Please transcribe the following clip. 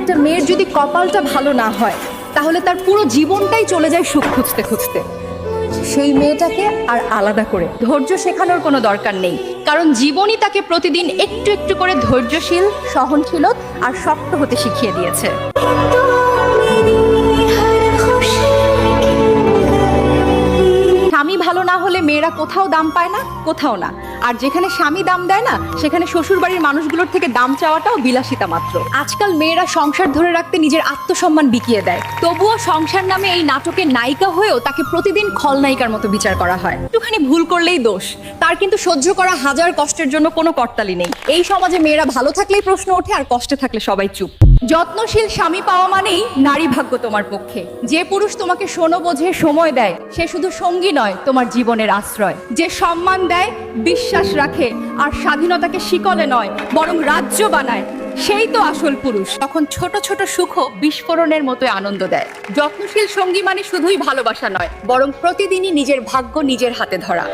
একটা মেয়ের যদি কপালটা ভালো না হয় তাহলে তার পুরো জীবনটাই চলে যায় সুখ খুঁজতে খুঁজতে। সেই মেয়েটাকে আর আলাদা করে ধৈর্য শেখানোর কোনো দরকার নেই, কারণ জীবনই তাকে প্রতিদিন একটু একটু করে ধৈর্যশীল, সহনশীল আর শক্ত হতে শিখিয়ে দিয়েছে। স্বামী ভালো না হলে মেয়েরা কোথাও দাম পায় না, কোথাও না। আর যেখানে স্বামী দাম দেয় না সেখানে শ্বশুর বাড়ির মানুষগুলোর থেকে দাম চাওয়াটাও বিলাসিতা মাত্র। আজকাল মেয়েরা সংসার ধরে রাখতে নিজের আত্মসম্মান বিকিয়ে দেয়, তবুও সংসার নামে এই নাটকের নায়িকা হয়েও তাকে প্রতিদিন খলনায়িকার মতো বিচার করা হয়। একটুখানি ভুল করলেই দোষ, তার কিন্তু সহ্য করা হাজার কষ্টের জন্য কোনো করতালি নেই। এই সমাজে মেয়েরা ভালো থাকলেই প্রশ্ন ওঠে, আর কষ্টে থাকলে সবাই চুপ। যত্নশীল স্বামী পাওয়া মানেই নারী ভাগ্য তোমার পক্ষে। যে পুরুষ তোমাকে শোনো বোঝে সময় দেয় সে শুধু সঙ্গী নয়, তোমার জীবনের আশ্রয়। যে সম্মান দেয়, বিশ্বাস রাখে আর স্বাধীনতাকে শিকলে নয় বরং রাজ্য বানায়, সেই তো আসল পুরুষ। তখন ছোট ছোট সুখও বিস্ফোরণের মতো আনন্দ দেয়। যত্নশীল সঙ্গী মানে শুধুই ভালোবাসা নয়, বরং প্রতিদিনই নিজের ভাগ্য নিজের হাতে ধরা।